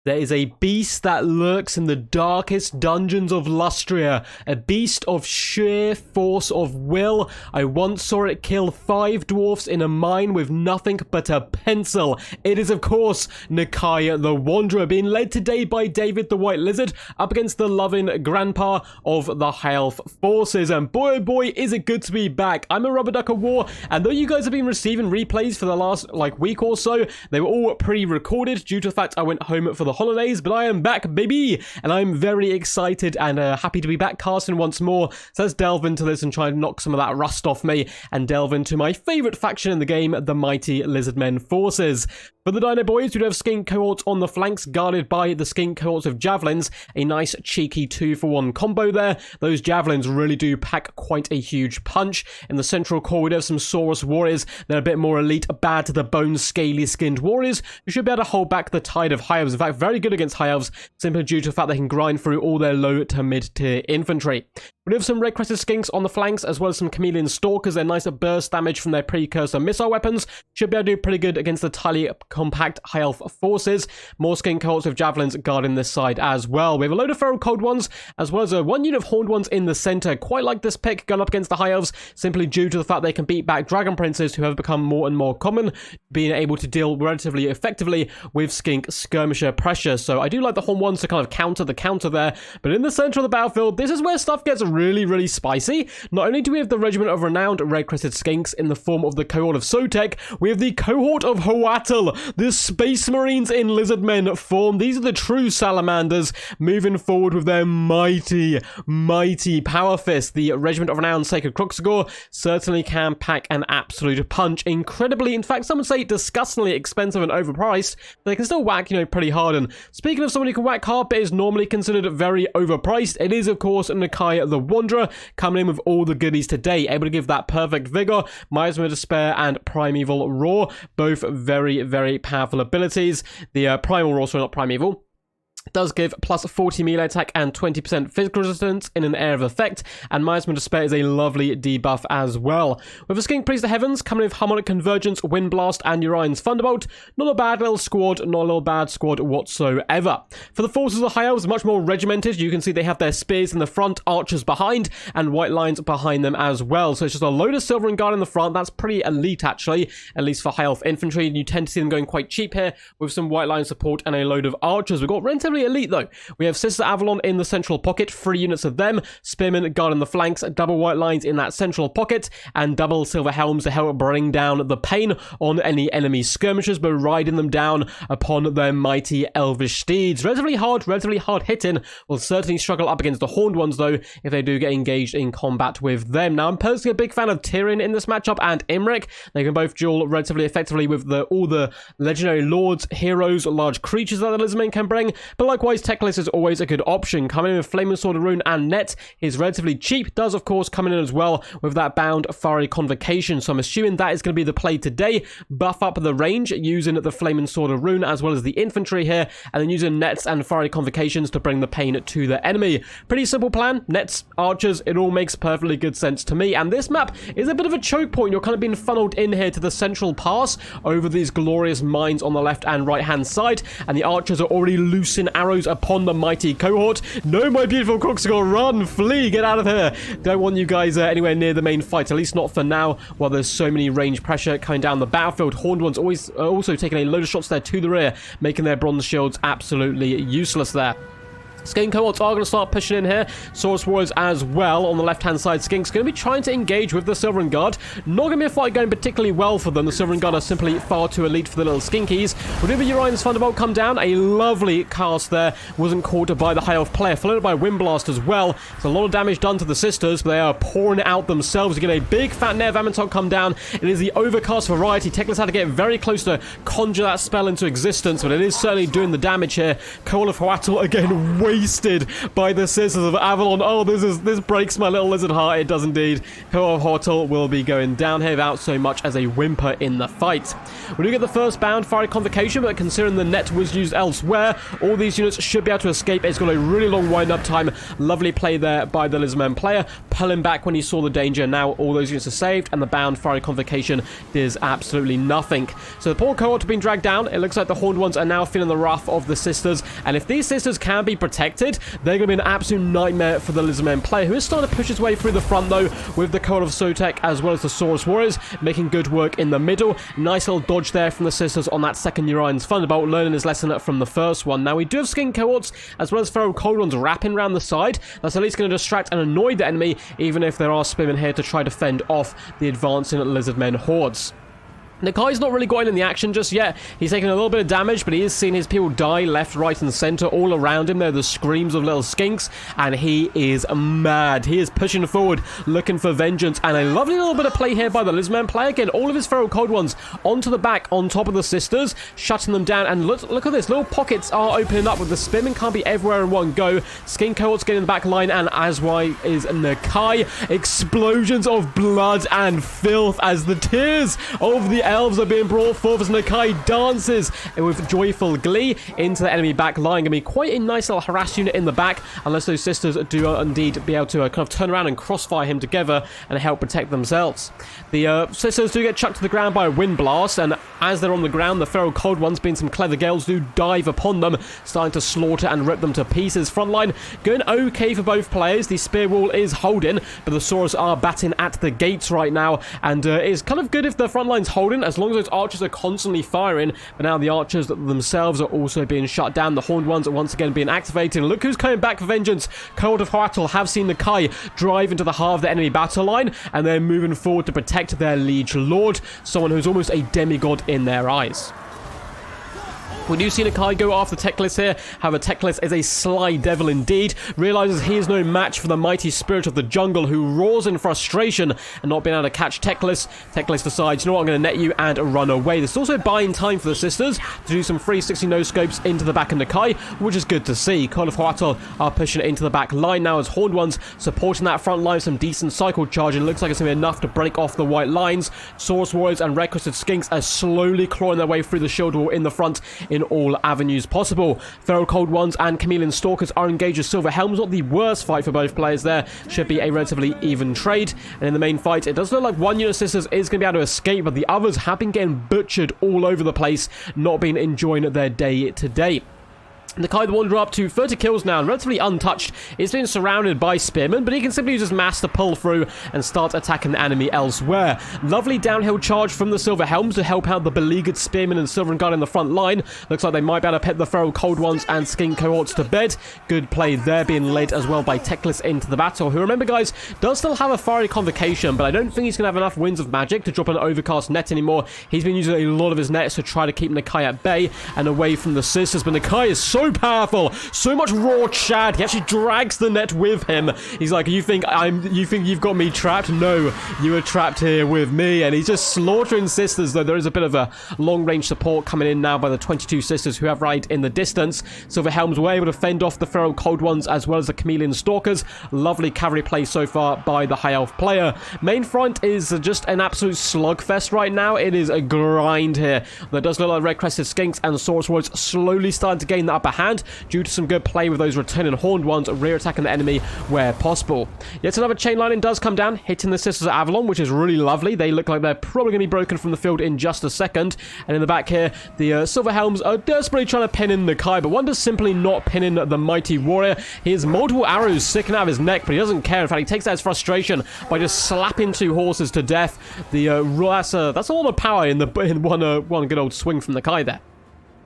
There is a beast that lurks in the darkest dungeons of Lustria, a beast of sheer force of will. I once saw it kill 5 dwarfs in a mine with nothing but a pencil. It is, of course, NAKAI the Wanderer, being led today by David the White Lizard up against the loving grandpa of the High Elf forces. And boy, oh boy, is it good to be back. I'm a rubber duck of war, and though you guys have been receiving replays for the last week or so, they were all pre-recorded due to the fact I went home for the holidays, but I am back, baby, and I'm very excited and happy to be back casting once more. So let's delve into this and try and knock some of that rust off me and delve into my favourite faction in the game, the mighty Lizardmen forces. For the Dino Boys, we do have skink cohorts on the flanks, guarded by the skink cohorts of javelins. A nice cheeky 2-for-1 combo there. Those javelins really do pack quite a huge punch. In the central core, we do have some Saurus warriors. They're a bit more elite, bad to the bone, scaly-skinned warriors who should be able to hold back the tide of High Elves. In fact, very good against High Elves, simply due to the fact they can grind through all their low to mid-tier infantry. We have some red-crested skinks on the flanks, as well as some chameleon stalkers. They're nice at burst damage from their precursor missile weapons. Should be able to do pretty good against the tightly compact High Elf forces. More skink cohorts with javelins guarding this side as well. We have a load of feral cold ones, as well as one unit of horned ones in the center. Quite like this pick going up against the High Elves, simply due to the fact they can beat back dragon princes, who have become more and more common, being able to deal relatively effectively with skink skirmisher pressure. So I do like the horned ones to kind of counter the counter there. But in the center of the battlefield, this is where stuff gets really spicy. Not only do we have the regiment of renowned red-crested skinks in the form of the cohort of Sotek, we have the cohort of Hoatl, the Space Marines in Lizardmen form. These are the true salamanders moving forward with their mighty power fist. The regiment of renowned Sacred Cruxagore certainly can pack an absolute punch. Incredibly, in fact, some would say disgustingly expensive and overpriced. They can still whack, pretty hard. And speaking of someone who can whack hard but is normally considered very overpriced, it is, of course, NAKAI the Wanderer, coming in with all the goodies today, able to give that perfect vigor, Miasma of Despair, and Primeval Roar, both very powerful abilities. The Primal Roar, sorry, not Primeval, does give plus 40 melee attack and 20% physical resistance in an area of effect, and Miasma of Despair is a lovely debuff as well. With a Skink Priest of Heavens coming with Harmonic Convergence, Wind Blast, and Urion's Thunderbolt, not a bad little squad, not a little bad squad whatsoever. For the forces of the High Elves, much more regimented. You can see they have their spears in the front, archers behind, and white lines behind them as well. So it's just a load of Silver and Guard in the front. That's pretty elite, actually, at least for High Elf infantry. You tend to see them going quite cheap here, with some white line support and a load of archers. We've got relatively elite though. We have Sister Avalon in the central pocket, 3 units of them, Spearmen guarding the flanks, double white lines in that central pocket, and double silver helms to help bring down the pain on any enemy skirmishers, but riding them down upon their mighty elvish steeds. Relatively hard hitting. Will certainly struggle up against the horned ones though, if they do get engaged in combat with them. Now, I'm personally a big fan of Tyrion in this matchup and Imric. They can both duel relatively effectively with all the legendary lords, heroes, large creatures that the Lizardmen can bring, but likewise Teclis is always a good option. Coming in with Flaming Sword of Rune and Net is relatively cheap. Does, of course, come in as well with that bound Fiery Convocation. So I'm assuming that is going to be the play today. Buff up the range using the Flaming Sword of Rune as well as the infantry here, and then using Nets and Fiery Convocations to bring the pain to the enemy. Pretty simple plan. Nets, archers, it all makes perfectly good sense to me. And this map is a bit of a choke point. You're kind of being funneled in here to the central pass over these glorious mines on the left and right hand side, and the archers are already loosing arrows upon the mighty cohort. No, my beautiful Cruxagore, run, flee, get out of here. Don't want you guys anywhere near the main fight, at least not for now, while there's so many range pressure coming down the battlefield. Horned ones always also taking a load of shots there to the rear, making their bronze shields absolutely useless there. Skink cohorts are going to start pushing in here. Saurus Warriors as well on the left-hand side. Skink's going to be trying to engage with the Silver and Guard. Not going to be a fight going particularly well for them. The Silver and Guard are simply far too elite for the little skinkies. We'll do the Urion's Thunderbolt come down. A lovely cast there. Wasn't caught by the High Elf player. Followed by Wind Blast as well. There's a lot of damage done to the sisters, but they are pouring it out themselves. You get a big fat Nev Amentok come down. It is the Overcast variety. Teclis had to get very close to conjure that spell into existence, but it is certainly doing the damage here. Coal of Hoatl again, way wasted by the Sisters of Avalon. Oh, this breaks my little lizard heart. It does indeed. Cohort will be going down here without so much as a whimper in the fight. We do get the first bound fiery convocation, but considering the net was used elsewhere, all these units should be able to escape. It's got a really long wind-up time. Lovely play there by the Lizardmen player, pulling back when he saw the danger. Now all those units are saved, and the bound fiery convocation does absolutely nothing. So the poor cohort have been dragged down. It looks like the Horned Ones are now feeling the wrath of the Sisters, and if these Sisters can be protected, they're going to be an absolute nightmare for the Lizardmen player, who is starting to push his way through the front, though, with the cohort of Sotek as well as the Saurus Warriors, making good work in the middle. Nice little dodge there from the Sisters on that second Urion's Thunderbolt, learning his lesson from the first one. Now, we do have skin cohorts as well as feral cold ones wrapping around the side. That's at least going to distract and annoy the enemy, even if there are spearmen here to try to fend off the advancing Lizardmen hordes. NAKAI's not really got in the action just yet. He's taking a little bit of damage, but he is seeing his people die left, right, and center all around him. They're the screams of little skinks, and he is mad. He is pushing forward, looking for vengeance, and a lovely little bit of play here by the Lizardmen player. Again, all of his feral cold ones onto the back, on top of the Sisters, shutting them down, and look at this. Little pockets are opening up with the spearmen. Can't be everywhere in one go. Skin cohorts getting in the back line, and as why is NAKAI. Explosions of blood and filth as the tears of the Elves are being brought forth as NAKAI dances with joyful glee into the enemy back line. Going to be quite a nice little harass unit in the back, unless those Sisters do indeed be able to kind of turn around and crossfire him together and help protect themselves. The Sisters do get chucked to the ground by a wind blast, and as they're on the ground, the feral cold ones, being some clever gales, do dive upon them, starting to slaughter and rip them to pieces. Frontline going okay for both players. The spear wall is holding, but the Saurus are batting at the gates right now, and it's kind of good if the frontline's holding, as long as those archers are constantly firing. But now the archers themselves are also being shut down. The Horned Ones are once again being activated. And look who's coming back for vengeance. Cohort of Hoatl have seen NAKAI drive into the heart of the enemy battle line, and they're moving forward to protect their liege lord, someone who's almost a demigod in their eyes. We do see NAKAI go after Teclis here. However, Teclis is a sly devil indeed. Realizes he is no match for the mighty spirit of the jungle, who roars in frustration and not being able to catch Teclis. Teclis decides, you know what, I'm going to net you and run away. There's also buying time for the Sisters to do some 360 no-scopes into the back of NAKAI, which is good to see. Call of Hoatl are pushing it into the back line now as Horned Ones supporting that front line with some decent cycle charge. It looks like it's going to be enough to break off the white lines. Saurus Warriors and Red-Crested Skinks are slowly clawing their way through the shield wall in the front in all avenues possible. Feral Cold Ones and Chameleon Stalkers are engaged with Silver Helms. Not the worst fight for both players there. Should be a relatively even trade. And in the main fight, it does look like one unit of Sisters is going to be able to escape, but the others have been getting butchered all over the place, not been enjoying their day today. NAKAI the Wanderer up to 30 kills now and relatively untouched. He's been surrounded by spearmen, but he can simply use his mass to pull through and start attacking the enemy elsewhere. Lovely downhill charge from the Silver Helms to help out the beleaguered spearmen and Silver Guard in the front line. Looks like they might be able to put the feral cold ones and skin cohorts to bed. Good play there, being led as well by Teclis into the battle, who, remember guys, does still have a fiery convocation, but I don't think he's going to have enough winds of magic to drop an overcast net anymore. He's been using a lot of his nets to try to keep NAKAI at bay and away from the Sisters, but NAKAI is so powerful, so much raw Chad. He actually drags the net with him. He's like, you think you've got me trapped? No, you are trapped here with me. And he's just slaughtering Sisters, though there is a bit of a long range support coming in now by the 22 Sisters who have right in the distance. Silver Helms were able to fend off the feral cold ones as well as the Chameleon Stalkers. Lovely cavalry play so far by the high elf player. Main front is just an absolute slugfest right now. It is a grind here. There does look like Red Crested Skinks and Saurus Warriors slowly starting to gain the upper hand due to some good play with those returning Horned Ones, rear attacking the enemy where possible. Yet another chain lining does come down, hitting the Sisters of Avalon, which is really lovely. They look like they're probably going to be broken from the field in just a second. And in the back here, the Silver Helms are desperately trying to pin in NAKAI, but one does simply not pin in the mighty warrior. He has multiple arrows sticking out of his neck, but he doesn't care. In fact, he takes out his frustration by just slapping two horses to death. That's a lot of power in one good old swing from NAKAI there.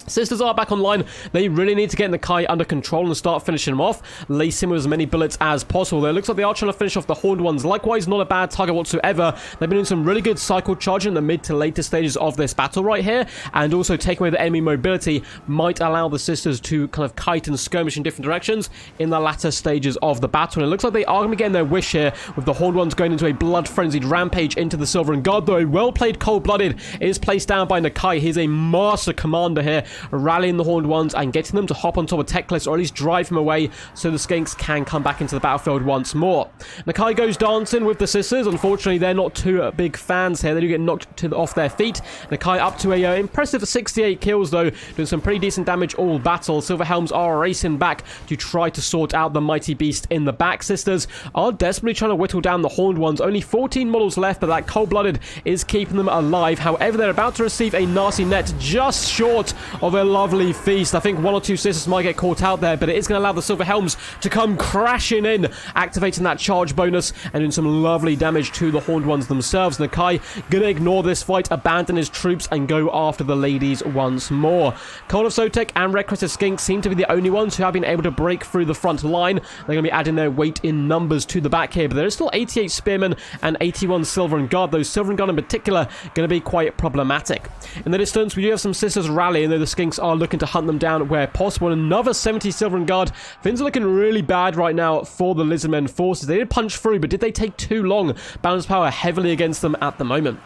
Sisters are back online. They really need to get NAKAI under control and start finishing him off. Lace him with as many bullets as possible. It looks like they are trying to finish off the Horned Ones. Likewise, not a bad target whatsoever. They've been doing some really good cycle charging in the mid to later stages of this battle right here. And also taking away the enemy mobility might allow the Sisters to kind of kite and skirmish in different directions in the latter stages of the battle. And it looks like they are going to be getting their wish here, with the Horned Ones going into a blood-frenzied rampage into the Silver Guard, though a well-played cold-blooded is placed down by NAKAI. He's a master commander here, rallying the Horned Ones and getting them to hop on top of Teclis, or at least drive him away so the Skinks can come back into the battlefield once more. NAKAI goes dancing with the Sisters. Unfortunately, they're not too big fans here. They do get knocked off their feet. NAKAI up to a impressive 68 kills, though, doing some pretty decent damage all battle. Silverhelms are racing back to try to sort out the mighty beast in the back. Sisters are desperately trying to whittle down the Horned Ones. Only 14 models left, but that Cold-Blooded is keeping them alive. However, they're about to receive a nasty net just short of a lovely feast. I think one or two Sisters might get caught out there, but it is going to allow the Silverhelms to come crashing in, activating that charge bonus and doing some lovely damage to the Horned Ones themselves. NAKAI going to ignore this fight, abandon his troops, and go after the ladies once more. Cult of Sotek and Red Crested Skink seem to be the only ones who have been able to break through the front line. They're going to be adding their weight in numbers to the back here, but there is still 88 Spearmen and 81 Silver Guard. Those Silver Guard in particular going to be quite problematic. In the distance, we do have some Sisters rallying, though the Skinks are looking to hunt them down where possible. And another 70 Silver Guard. Things are looking really bad right now for the Lizardmen forces. They did punch through, but did they take too long? Balance power heavily against them at the moment.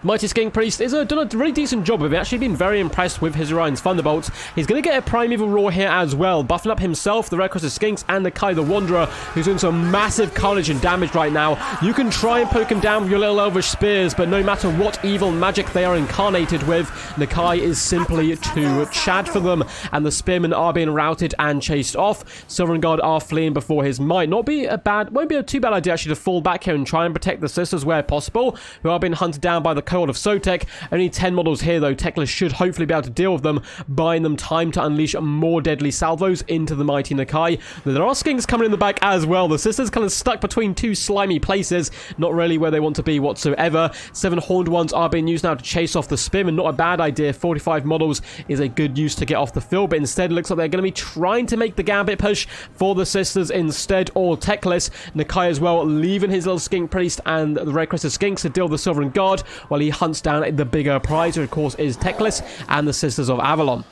Mighty Skink Priest is done a really decent job of it. Actually been very impressed with his Orion's Thunderbolts. He's going to get a Primeval Roar here as well, buffing up himself, the Red Crested Skinks, and NAKAI the Wanderer, who's doing some massive carnage and damage right now. You can try and poke him down with your little Elvish spears, but no matter what evil magic they are incarnated with, NAKAI is simply too chad for them, and the Spearmen are being routed and chased off. Silver Guard are fleeing before his might. Won't be a too bad idea actually to fall back here and try and protect the Sisters where possible, who are being hunted down by the Cult of Sotek. Only 10 models here, though. Teclis should hopefully be able to deal with them, buying them time to unleash more deadly salvos into the mighty NAKAI. There are Skinks coming in the back as well. The Sisters kind of stuck between two slimy places, not really where they want to be whatsoever. 7 Horned Ones are being used now to chase off the Spearmen. Not a bad idea. 45 models is a good use to get off the field, but instead it looks like they're going to be trying to make the Gambit push for the Sisters instead, or Teclis. NAKAI as well, leaving his little Skink Priest and the Red Crested Skinks to deal with the Silver Guard while he hunts down the bigger prize, which of course is Teclis and the Sisters of Avalon.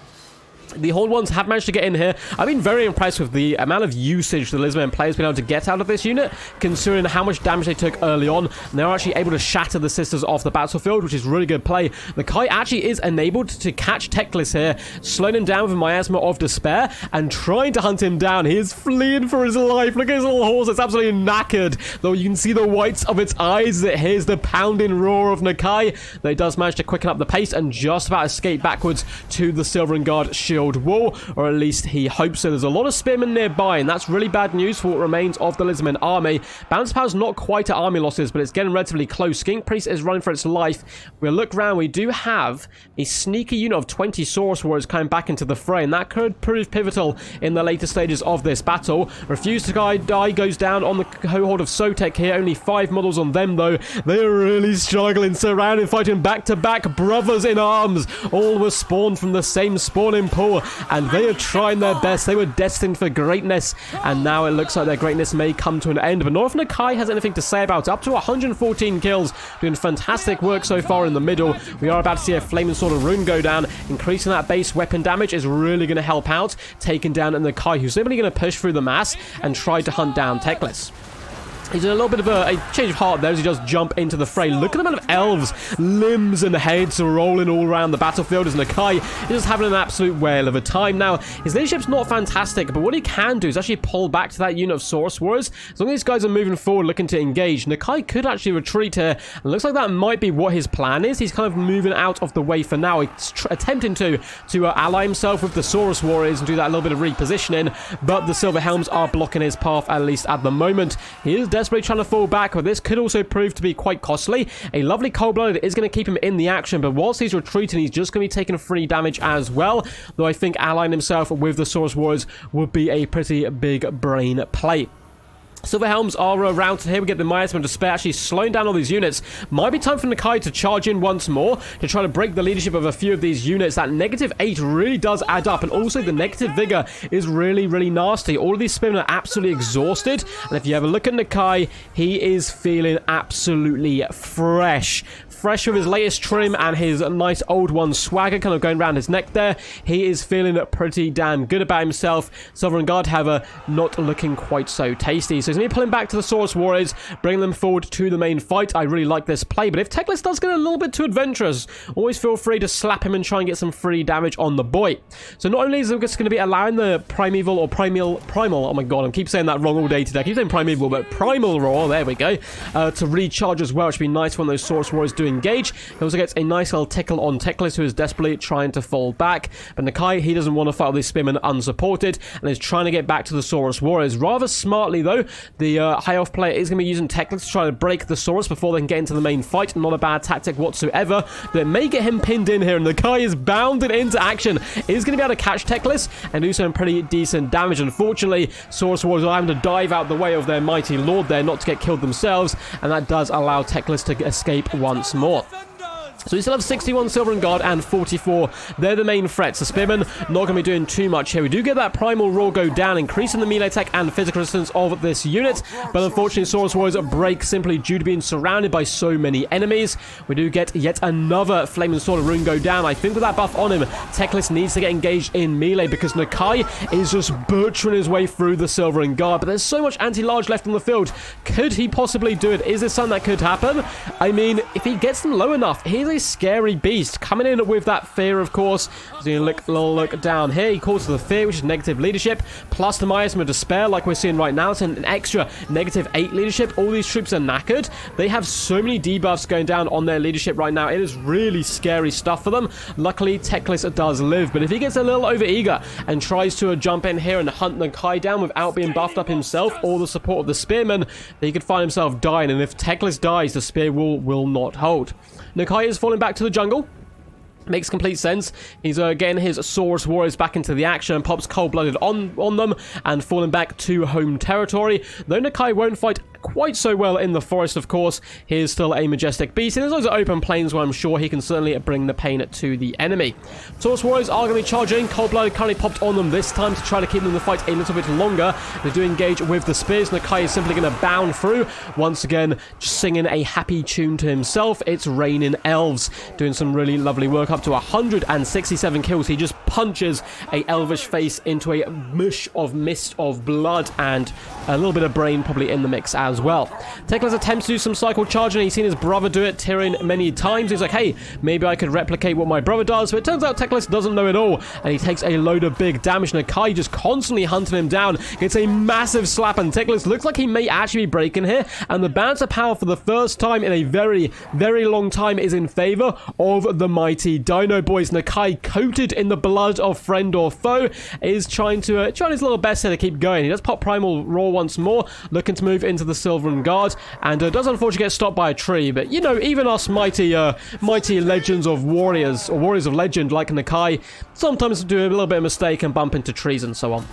The Horned Ones have managed to get in here. I've been very impressed with the amount of usage the Lizardmen players have been able to get out of this unit, considering how much damage they took early on. And they're actually able to shatter the Sisters off the battlefield, which is really good play. NAKAI actually is enabled to catch Teclis here, slowing him down with a Miasma of Despair, and trying to hunt him down. He is fleeing for his life. Look at his little horse. It's absolutely knackered, though you can see the whites of its eyes as it hears the pounding roar of NAKAI. Though it does manage to quicken up the pace and just about escape backwards to the Silver Guard shield wall, or at least he hopes so. There's a lot of Spearmen nearby, and that's really bad news for what remains of the Lizardmen army. Balance power's not quite at army losses, but it's getting relatively close. Skink Priest is running for its life. We'll look around. We do have a sneaky unit of 20 Saurus Warriors coming back into the fray, and that could prove pivotal in the later stages of this battle. Refuse to die goes down on the cohort of Sotek here. Only 5 models on them, though. They're really struggling, surrounded, fighting back-to-back brothers in arms. All were spawned from the same spawning pool, and they are trying their best. They were destined for greatness, and now it looks like their greatness may come to an end. But not if NAKAI has anything to say about it. Up to 114 kills, doing fantastic work so far in the middle. We are about to see a Flaming Sword of Rune go down. Increasing that base weapon damage is really going to help out, taking down NAKAI, who's simply going to push through the mass and try to hunt down Teclis. He's in a little bit of a change of heart there as he does jump into the fray. Look at the amount of elves, limbs and heads rolling all around the battlefield as NAKAI is just having an absolute whale of a time. Now, his leadership's not fantastic, but what he can do is actually pull back to that unit of Saurus Warriors. As long as these guys are moving forward looking to engage, NAKAI could actually retreat here. And it looks like that might be what his plan is. He's kind of moving out of the way for now. He's attempting to ally himself with the Saurus Warriors and do that little bit of repositioning, but the Silver Helms are blocking his path, at least at the moment. He is desperately trying to fall back, but this could also prove to be quite costly. A lovely Cold-Blooded is going to keep him in the action, but whilst he's retreating, he's just going to be taking free damage as well, though I think allying himself with the Saurus Warriors would be a pretty big brain play. Silverhelms are routed here. We get the Miasma of Despair actually slowing down all these units. Might be time for NAKAI to charge in once more to try to break the leadership of a few of these units. That -8 really does add up, and also the negative vigor is really nasty. All of these Spearmen are absolutely exhausted, and if you have a look at NAKAI, he is feeling absolutely fresh fresh with his latest trim and his nice old one swagger kind of going around his neck there. He is feeling pretty damn good about himself. Sovereign Guard, however, not looking quite so tasty. So he's going to be pulling back to the Saurus Warriors, bringing them forward to the main fight. I really like this play, but if Teclis does get a little bit too adventurous, always feel free to slap him and try and get some free damage on the boy. So not only is it just going to be allowing the primeval or primal, oh my god, I keep saying that wrong all day today. I keep saying primeval, but primal roar, there we go, to recharge as well, which would be nice when those Saurus Warriors do engage. He also gets a nice little tickle on Teclis, who is desperately trying to fall back. But NAKAI, he doesn't want to fight with these spearmen unsupported, and is trying to get back to the Saurus Warriors. Rather smartly, though, the high elf player is going to be using Teclis to try to break the Saurus before they can get into the main fight. Not a bad tactic whatsoever. That may get him pinned in here, and NAKAI is bounded into action. Is going to be able to catch Teclis and do some pretty decent damage. Unfortunately, Saurus Warriors are having to dive out the way of their mighty lord there, not to get killed themselves, and that does allow Teclis to escape once more. So we still have 61 Silver and Guard and 44. They're the main threats. The Spearmen not going to be doing too much here. We do get that Primal Roar go down, increasing the melee attack and physical resistance of this unit. But unfortunately, Saurus Warriors break simply due to being surrounded by so many enemies. We do get yet another Flaming Sword of Rune go down. I think with that buff on him, Teclis needs to get engaged in melee because NAKAI is just butchering his way through the Silver and Guard. But there's so much anti-large left on the field. Could he possibly do it? Is this something that could happen? I mean, if he gets them low enough, he's a scary beast. Coming in with that fear, of course. So you look down here. He calls for the fear, which is negative leadership, plus the miasma of despair, like we're seeing right now. It's an extra -8 leadership. All these troops are knackered. They have so many debuffs going down on their leadership right now. It is really scary stuff for them. Luckily, Teclis does live, but if he gets a little overeager and tries to jump in here and hunt NAKAI down without being buffed up himself or the support of the spearmen, then he could find himself dying, and if Teclis dies, the spear will not hold. NAKAI is falling back to the jungle. Makes complete sense. He's getting his Saurus Warriors back into the action, pops cold-blooded on them, and falling back to home territory. Though NAKAI won't fight quite so well in the forest, of course, he is still a majestic beast. And there's loads of open plains where I'm sure he can certainly bring the pain to the enemy. Saurus Warriors are going to be charging. Cold-blooded currently popped on them this time to try to keep them in the fight a little bit longer. They do engage with the spears. NAKAI is simply going to bound through. Once again, just singing a happy tune to himself. It's raining Elves, doing some really lovely work. Up to 167 kills. He just punches a elvish face into a mush of mist of blood, and a little bit of brain probably in the mix as well. Teclis attempts to do some cycle charging. He's seen his brother do it, Tyrion, many times. He's like, hey, maybe I could replicate what my brother does. But it turns out Teclis doesn't know it all, and he takes a load of big damage. NAKAI just constantly hunting him down. Gets a massive slap, and Teclis looks like he may actually be breaking here. And the balance of power for the first time in a very, very long time is in favor of the mighty Dino Boys. NAKAI, coated in the blood of friend or foe, is trying his little best here to keep going. He does pop Primal Roar once more, looking to move into the Silver and Guard, and does unfortunately get stopped by a tree. But, you know, even us mighty legends of warriors, or warriors of legend like NAKAI, sometimes do a little bit of mistake and bump into trees and so on.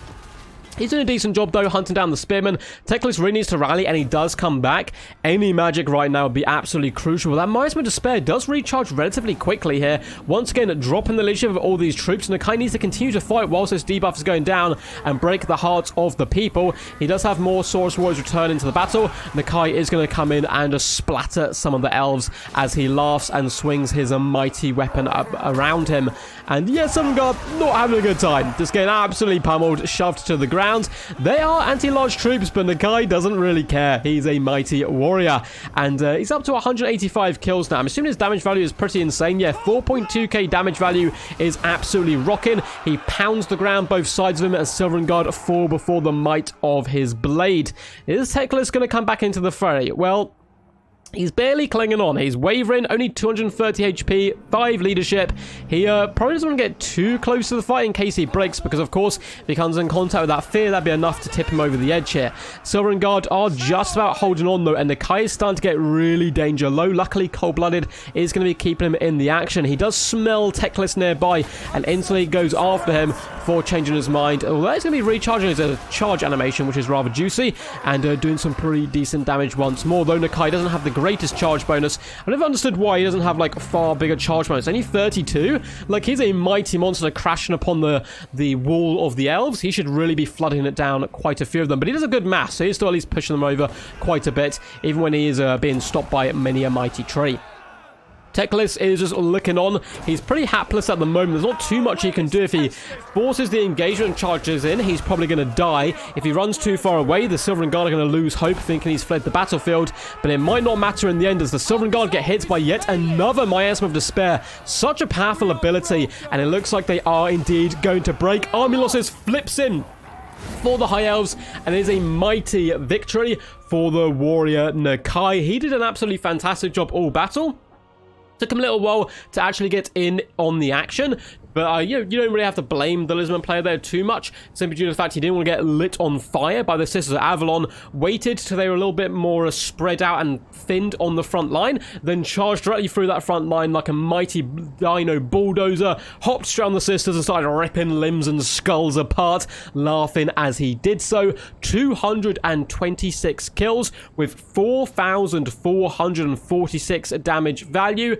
He's doing a decent job, though, hunting down the spearmen. Teclis really needs to rally, and he does come back. Any magic right now would be absolutely crucial. That Miasma of Despair does recharge relatively quickly here. Once again, dropping the leadership of all these troops. NAKAI needs to continue to fight whilst this debuff is going down and break the hearts of the people. He does have more Saurus Warriors return into the battle. NAKAI is going to come in and just splatter some of the elves as he laughs and swings his mighty weapon up around him. And yes, some guard not having a good time. Just getting absolutely pummeled, shoved to the ground. They are anti-large troops, but NAKAI doesn't really care. He's a mighty warrior, and he's up to 185 kills now. I'm assuming his damage value is pretty insane. Yeah, 4.2k damage value is absolutely rocking. He pounds the ground both sides of him as Silver and Guard fall before the might of his blade. Is Teclis going to come back into the fray? Well, he's barely clinging on. He's wavering, only 230 HP, 5 leadership. He probably doesn't want to get too close to the fight in case he breaks, because, of course, if he comes in contact with that fear, that'd be enough to tip him over the edge here. Silver and Guard are just about holding on, though, and NAKAI is starting to get really danger low. Luckily, Cold-Blooded is going to be keeping him in the action. He does smell Teclis nearby and instantly goes after him before changing his mind. Although he's going to be recharging his charge animation, which is rather juicy, and doing some pretty decent damage once more, though NAKAI doesn't have the greatest charge bonus. I never understood why he doesn't have like a far bigger charge bonus. Only 32? Like, he's a mighty monster crashing upon the wall of the elves. He should really be flooding it down quite a few of them. But he does a good mass, so he's still at least pushing them over quite a bit, even when he is being stopped by many a mighty tree. Techless is just looking on. He's pretty hapless at the moment. There's not too much he can do. If he forces the engagement and charges in, he's probably going to die. If he runs too far away, the Silvern Guard are going to lose hope, thinking he's fled the battlefield. But it might not matter in the end, as the Silvern Guard get hit by yet another Miasma of Despair. Such a powerful ability, and it looks like they are indeed going to break. Army losses flips in for the High Elves, and it is a mighty victory for the warrior NAKAI. He did an absolutely fantastic job all battle. Took him a little while to actually get in on the action, but you don't really have to blame the Lizardmen player there too much, simply due to the fact he didn't want to get lit on fire by the Sisters of Avalon, waited till they were a little bit more spread out and thinned on the front line, then charged directly through that front line like a mighty dino bulldozer, hopped straight on the Sisters and started ripping limbs and skulls apart, laughing as he did so. 226 kills with 4,446 damage value.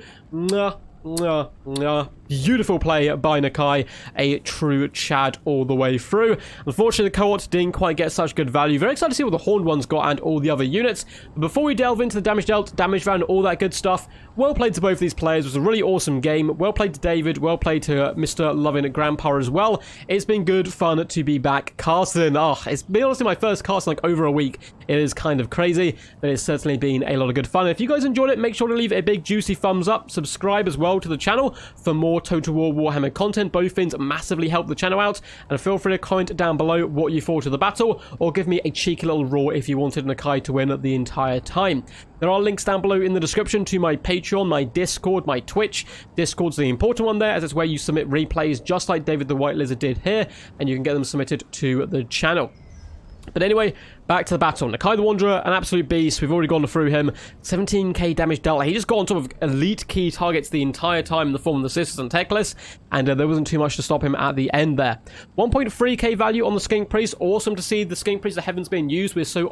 Beautiful play by NAKAI, a true Chad all the way through. Unfortunately, the cohort didn't quite get such good value. Very excited to see what the Horned Ones got and all the other units. But before we delve into the damage dealt, damage round, all that good stuff, well played to both of these players. It was a really awesome game. Well played to David. Well played to Mr. Loving Grandpa as well. It's been good fun to be back casting. It's been honestly my first cast in like over a week. It is kind of crazy, but it's certainly been a lot of good fun. If you guys enjoyed it, make sure to leave a big juicy thumbs up. Subscribe as well to the channel for more Total War Warhammer content. Both things massively help the channel out, and feel free to comment down below what you thought of the battle, or give me a cheeky little roar if you wanted NAKAI to win the entire time. There are links down below in the description to my Patreon, my Discord, my Twitch. Discord's the important one there, as it's where you submit replays just like David the White Lizard did here, and you can get them submitted to the channel. But anyway, back to the battle. NAKAI the Wanderer, an absolute beast. We've already gone through him. 17k damage dealt. He just got on top of elite key targets the entire time in the form of the Sisters and Techless, and there wasn't too much to stop him at the end there. 1.3k value on the Skink Priest. Awesome to see the Skink Priest of Heavens being used. We're so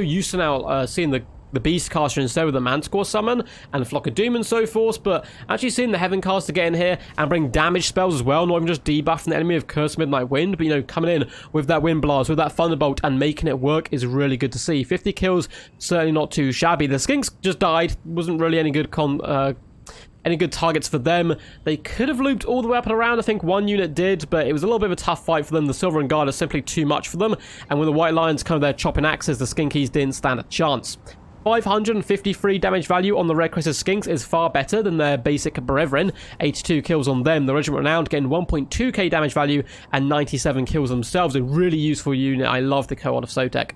used to now seeing the Beast Caster instead with the Manticore Summon and the Flock of Doom and so forth, but actually seeing the Heaven Caster get in here and bring damage spells as well, not even just debuffing the enemy with Curse Midnight Wind, but coming in with that Wind Blast, with that Thunderbolt and making it work is really good to see. 50 kills, certainly not too shabby. The Skinks just died, wasn't really any good targets for them. They could have looped all the way up and around. I think one unit did, but it was a little bit of a tough fight for them. The Silvern Guard is simply too much for them, and with the White Lions kind of there chopping axes, the Skinkies didn't stand a chance. 553 damage value on the Red Crested Skinks is far better than their basic brethren. 82 kills on them. The Regiment Renowned getting 1.2k damage value and 97 kills themselves. A really useful unit. I love the cohort of Sotek.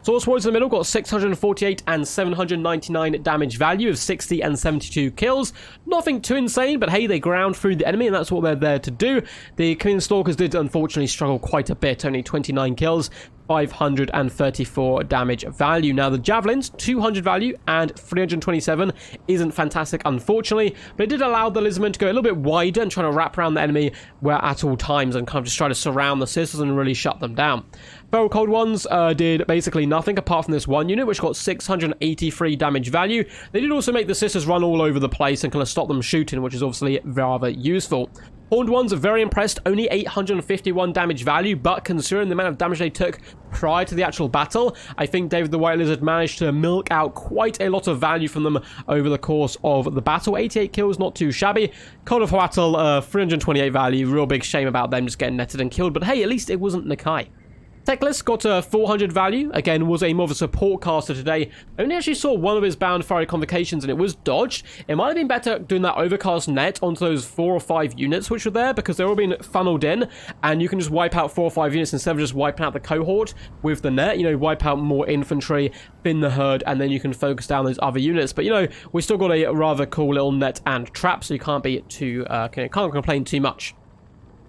Source Warriors in the middle got 648 and 799 damage value of 60 and 72 kills. Nothing too insane, but hey, they ground through the enemy, and that's what they're there to do. The Communion Stalkers did unfortunately struggle quite a bit, only 29 kills. 534 damage value. Now the Javelins, 200 value and 327 isn't fantastic, unfortunately, but it did allow the Lizardmen to go a little bit wider and try to wrap around the enemy at all times and kind of just try to surround the Sisters and really shut them down. Feral Cold Ones did basically nothing apart from this one unit, which got 683 damage value. They did also make the Sisters run all over the place and kind of stop them shooting, which is obviously rather useful. Horned Ones are very impressed, only 851 damage value, but considering the amount of damage they took prior to the actual battle, I think David the White Lizard managed to milk out quite a lot of value from them over the course of the battle. 88 kills, not too shabby. Cold of Hoatl, 328 value, real big shame about them just getting netted and killed, but hey, at least it wasn't NAKAI. Techless got a 400 value, again was a more of a support caster today. I only actually saw one of his bound fiery convocations and it was dodged. It might have been better doing that overcast net onto those 4 or 5 units which were there, because they're all being funneled in and you can just wipe out 4 or 5 units instead of just wiping out the cohort with the net. Wipe out more infantry, thin the herd, and then you can focus down those other units. But we still got a rather cool little net and trap, so you can't be too can't complain too much.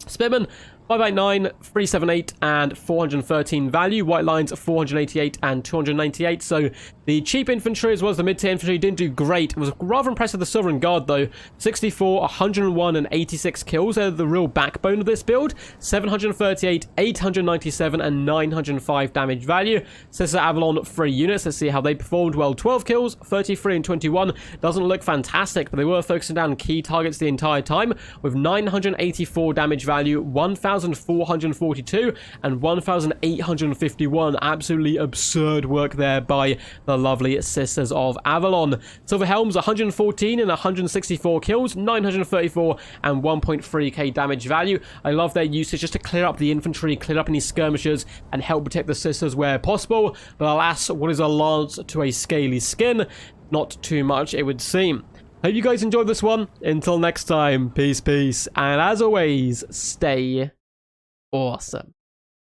Spearmen, 589, 378, and 413 value. White Lines, 488 and 298. So the cheap infantry as well as the mid-tier infantry didn't do great. It was rather impressive, the Silvern Guard, though. 64, 101, and 86 kills. They're the real backbone of this build. 738, 897, and 905 damage value. Sisters of Avalon, 3 units. Let's see how they performed. Well, 12 kills, 33 and 21. Doesn't look fantastic, but they were focusing down key targets the entire time with 984 damage value, 1,000 1,442 and 1,851. Absolutely absurd work there by the lovely Sisters of Avalon. Silver Helms, 114 and 164 kills, 934 and 1.3k damage value. I love their usage just to clear up the infantry, clear up any skirmishers, and help protect the Sisters where possible. But alas, what is a lance to a scaly skin? Not too much, it would seem. Hope you guys enjoyed this one. Until next time, peace, peace, and as always, stay awesome.